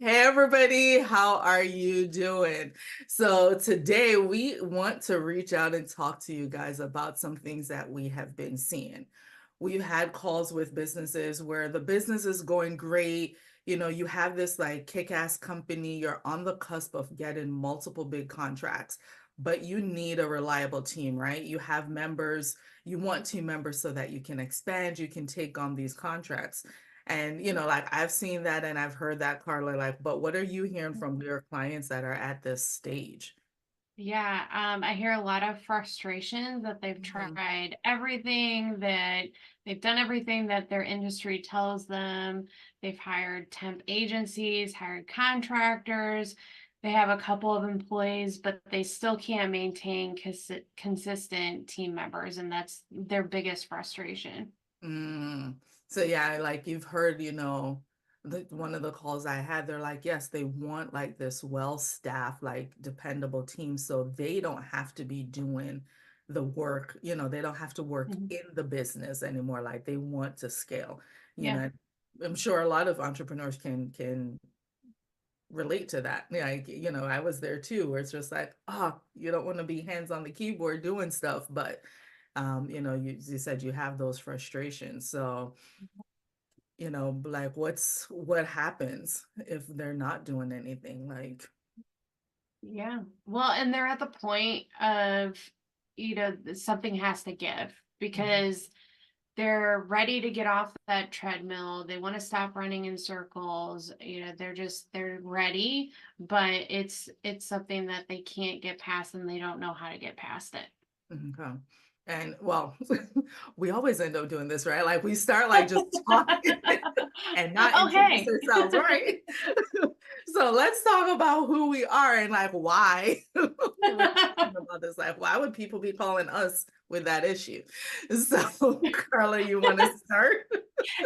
Hey everybody, how are you doing? So today we want to reach out and talk to you guys about some things that we have been seeing. We've had calls with businesses where the business is going great. You have this like kick-ass company, you're on the cusp of getting multiple big contracts, but you need a reliable team, right? You have members, you want team members so that you can expand, you can take on these contracts. And, like I've seen that and I've heard that, Karla, like, but what are you hearing from your clients that are at this stage? Yeah, I hear a lot of frustration that they've Mhm. tried everything, that they've done everything that their industry tells them. They've hired temp agencies, hired contractors. They have a couple of employees, but they still can't maintain consistent team members, and that's their biggest frustration. Mm. So yeah, like you've heard, one of the calls I had, they're like, yes, they want like this well-staffed, like dependable team so they don't have to be doing the work, they don't have to work Mhm. in the business anymore. Like they want to scale. You Yeah. know, I'm sure a lot of entrepreneurs can relate to that. Like, I was there too, where it's just like, oh, you don't want to be hands on the keyboard doing stuff, but you said you have those frustrations. So, like what happens if they're not doing anything? Like, Yeah. Well, and they're at the point of, something has to give mhm, because they're ready to get off that treadmill. They want to stop running in circles. They're ready, but it's something that they can't get past and they don't know how to get past it. okay. And well, we always end up doing this, right? Like we start like just talking and not Oh, introduce hey. ourselves, right? So let's talk about who we are and like why we're talking about this. Like, why would people be calling us with that issue? So, Carla, you want to start?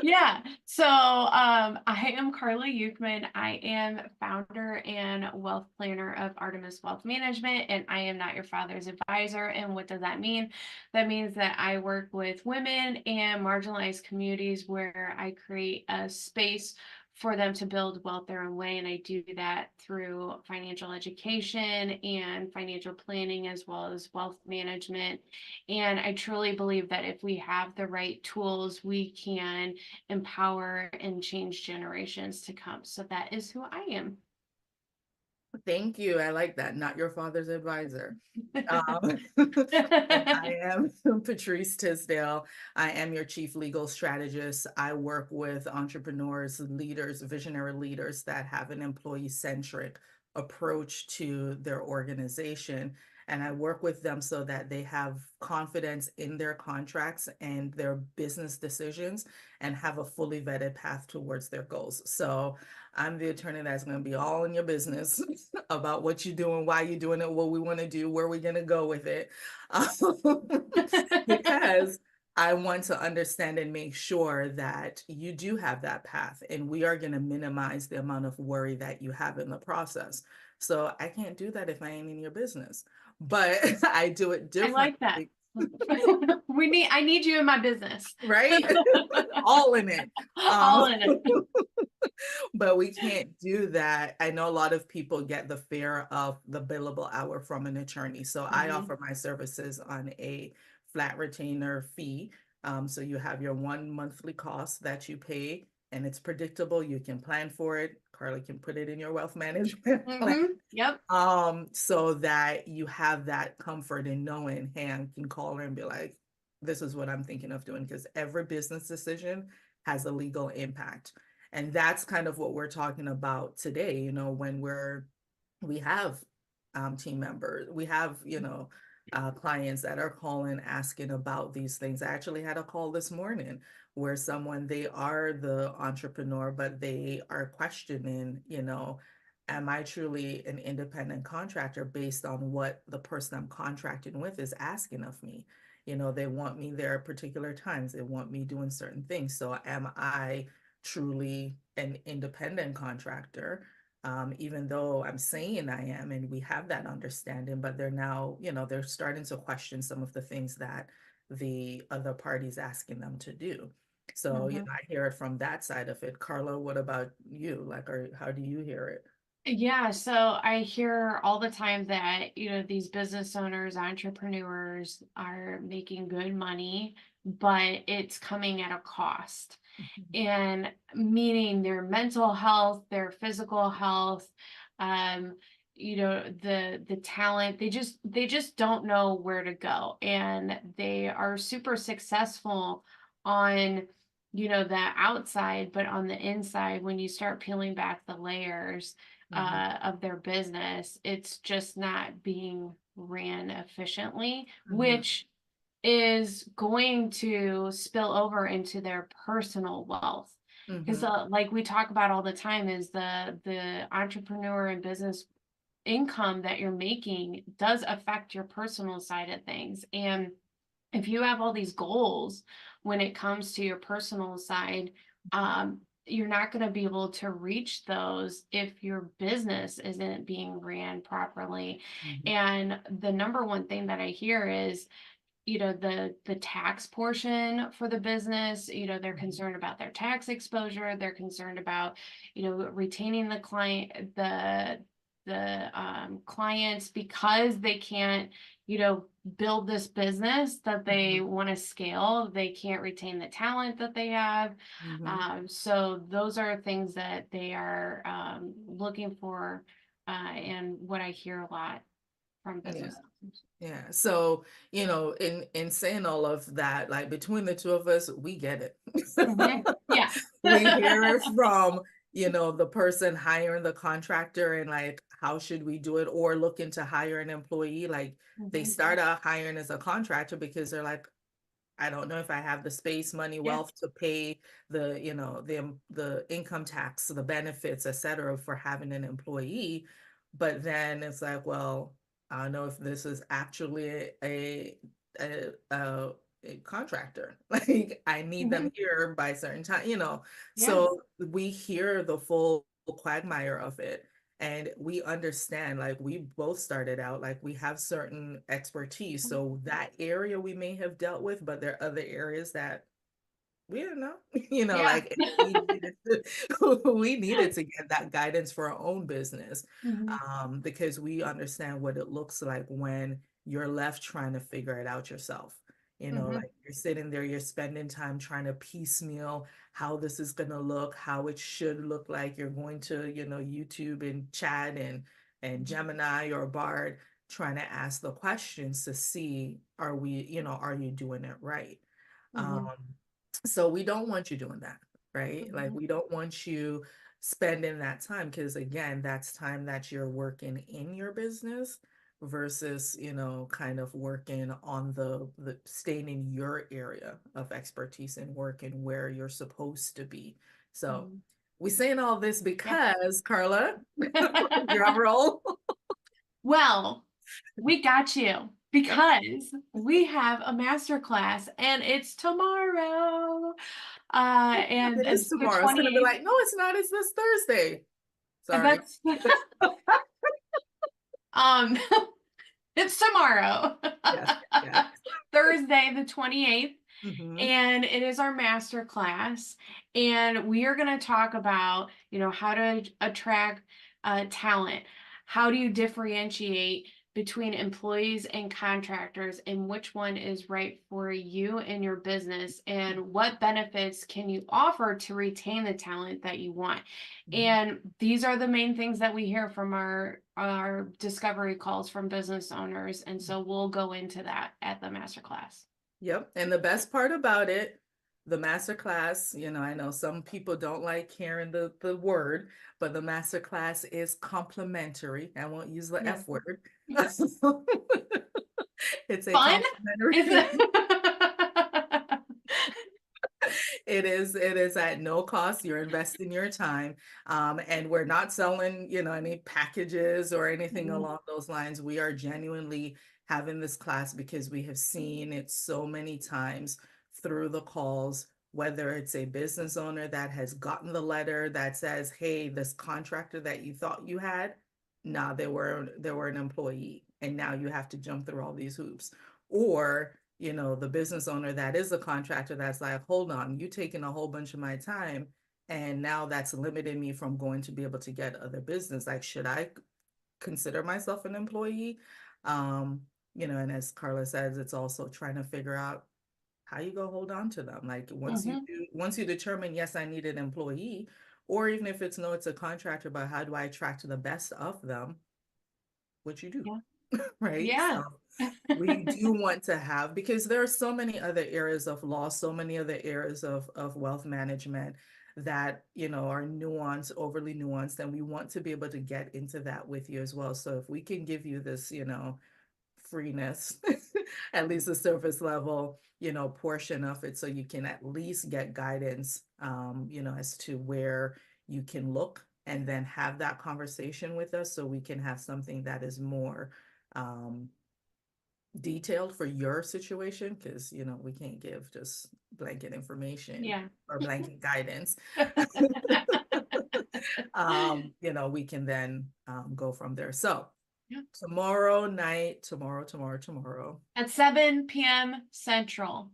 Yeah. So I am Karla Ukman. I am founder and wealth planner of Artemis Wealth Management, and I am not your father's advisor. And what does that mean? That means that I work with women and marginalized communities where I create a space for them to build wealth their own way. And I do that through financial education and financial planning, as well as wealth management. And I truly believe that if we have the right tools, we can empower and change generations to come. So that is who I am. Thank you. I like that. Not your father's advisor. And I am Patrice Tisdale. I am your chief legal strategist. I work with entrepreneurs, leaders, visionary leaders that have an employee-centric approach to their organization. And I work with them so that they have confidence in their contracts and their business decisions and have a fully vetted path towards their goals. So I'm the attorney that's going to be all in your business about what you're doing, why you're doing it, what we want to do, where we're going to go with it. Because I want to understand and make sure that you do have that path, and we are going to minimize the amount of worry that you have in the process. So I can't do that if I ain't in your business, but I do it I like that. differently, I need you in my business. right? All in it. All in it. But we can't do that. I know a lot of people get the fear of the billable hour from an attorney. So I Mhm. offer my services on a flat retainer fee. So you have your one monthly cost that you pay, and it's predictable. You can plan for it. Carly can put it in your wealth management plan. Yep. So that you have that comfort in knowing, hey, I can call her and be like, this is what I'm thinking of doing, because every business decision has a legal impact. And that's kind of what we're talking about today, when we have team members, we have, clients that are calling asking about these things. I actually had a call this morning where they are the entrepreneur, but they are questioning, am I truly an independent contractor based on what the person I'm contracting with is asking of me? They want me there at particular times. They want me doing certain things. So am I truly an independent contractor? Even though I'm saying I am, and we have that understanding, but they're now, they're starting to question some of the things that the other party's asking them to do. So, Mhm. I hear it from that side of it. Carla, what about you? Like, or how do you hear it? Yeah, so I hear all the time that, these business owners, entrepreneurs are making good money, but it's coming at a cost. Mhm. And meaning their mental health, their physical health, um, the talent, they just don't know where to go. And they are super successful on, the outside, but on the inside, when you start peeling back the layers Mhm. of their business, it's just not being ran efficiently, Mhm. which is going to spill over into their personal wealth. Because Mhm. like we talk about all the time is the entrepreneur and business income that you're making does affect your personal side of things. And if you have all these goals when it comes to your personal side, you're not going to be able to reach those if your business isn't being ran properly. Mhm. And the number one thing that I hear is, the tax portion for the business, they're Mhm. concerned about their tax exposure, they're concerned about, retaining the clients, because they can't, build this business that they Mhm. want to scale, they can't retain the talent that they have. Mhm. So those are things that they are looking for, and what I hear a lot from Yeah. business owners. Yeah. So, in saying all of that, like between the two of us, we get it. Yeah. We hear it from, the person hiring the contractor and like, how should we do it? Or looking to hire an employee. Like they Mhm. start out hiring as a contractor because they're like, I don't know if I have the space, money, Yeah. wealth to pay the income tax, the benefits, et cetera, for having an employee. But then it's like, well, I don't know if this is actually a, a, a contractor. Like I need them Mhm. here by a certain time. Yeah. So we hear the full quagmire of it. And we understand, like we both started out, like we have certain expertise. So that area we may have dealt with, but there are other areas that we don't know, Yeah. like we needed to get that guidance for our own business, Mhm. because we understand what it looks like when you're left trying to figure it out yourself. Mhm. Like you're sitting there, you're spending time trying to piecemeal how this is going to look, how it should look like. You're going to, YouTube and chat and Gemini or Bard, trying to ask the questions to see, are you doing it right? Um, Mhm. so we don't want you doing that, right? Like Mhm. we don't want you spending that time because again, that's time that you're working in your business versus, kind of working on the staying in your area of expertise and working where you're supposed to be. So Mhm. we saying all this Yeah. because Carla, drum roll. Well, we got you Yep. because we have a master class and it's tomorrow. And It is it's the tomorrow. It's gonna be 28th. like, no, it's not, it's this Thursday. And Sorry. that's um it's tomorrow. Yes, yes. Thursday the 28th. Hmm. And it is our master class, and we are going to talk about, how to attract talent. How do you differentiate between employees and contractors, and which one is right for you and your business, and what benefits can you offer to retain the talent that you want? Hmm. And these are the main things that we hear from our discovery calls from business owners, and so we'll go into that at the master class. Yep. And the best part about it, the master class, I know some people don't like hearing the word, but the master class is complimentary. I won't use the Yeah. F word. It's a Fun? Is complimentary. it? It is at no cost. You're investing your time. And we're not selling, any packages or anything Mhm. along those lines. We are genuinely having this class because we have seen it so many times through the calls, whether it's a business owner that has gotten the letter that says, hey, this contractor that you thought you had, nah, they were an employee, and now you have to jump through all these hoops. Or you know, the business owner that is a contractor that's like, hold on, you taking a whole bunch of my time, and now that's limiting me from going to be able to get other business. Like, should I consider myself an employee? Um, you know, and as Karla says, it's also trying to figure out how you go hold on to them. Like Mhm. once you determine, yes, I need an employee, or even if it's no, it's a contractor, but how do I attract the best of them? What you do, Yeah. right? Yeah. So we do want to have, because there are so many other areas of law, so many other areas of wealth management that, you know, are nuanced, overly nuanced, and we want to be able to get into that with you as well. So if we can give you this, you know, freeness, at least the surface level, you know, portion of it, so you can at least get guidance, you know, as to where you can look, and then have that conversation with us so we can have something that is more detailed for your situation, because, you know, we can't give just blanket information Yeah. or blanket guidance. You know, we can then go from there. So Yeah. tomorrow night, tomorrow. At 7 p.m. Central.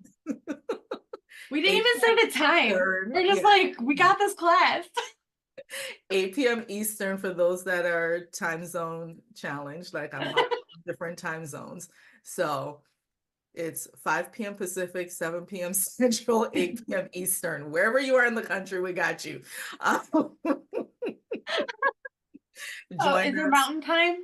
We didn't 8 even say p.m. the time. Eastern. We're just Yeah. like, we got this class. 8 p.m. Eastern for those that are time zone challenged. Like I'm hopping on different time zones. So it's 5 p.m. Pacific, 7 p.m. Central, 8 p.m. Eastern. Wherever you are in the country, we got you. Oh, Join is it us. mountain time?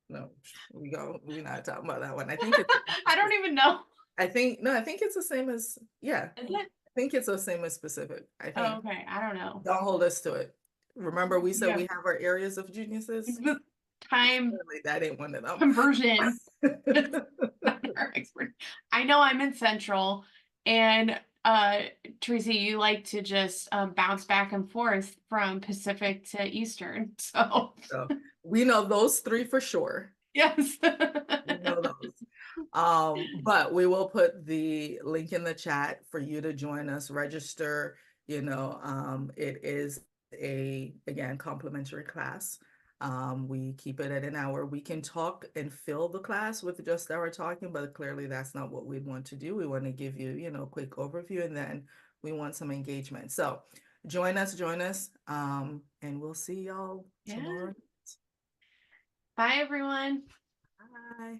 No, we go. We're not talking about that one. I think it's. I don't even know. I think no. I think it's the same as, yeah. Is I it? think it's the same as specific. I Oh, think. okay. I don't know. Don't hold us to it. Remember, we said Yeah. we have our areas of geniuses. The time Clearly, that ain't one of conversion. them. Not our expert. I know I'm in Central, and Tracy, you like to just bounce back and forth from Pacific to Eastern. So So we know those three for sure. yes. We know those. But we will put the link in the chat for you to join us, register. You know, it is again, complimentary class. We keep it at an hour. We can talk and fill the class with just our talking, but clearly that's not what we'd want to do. We want to give you, you know, a quick overview, and then we want some engagement. So join us, and we'll see y'all Yeah. tomorrow. Bye, everyone. Bye.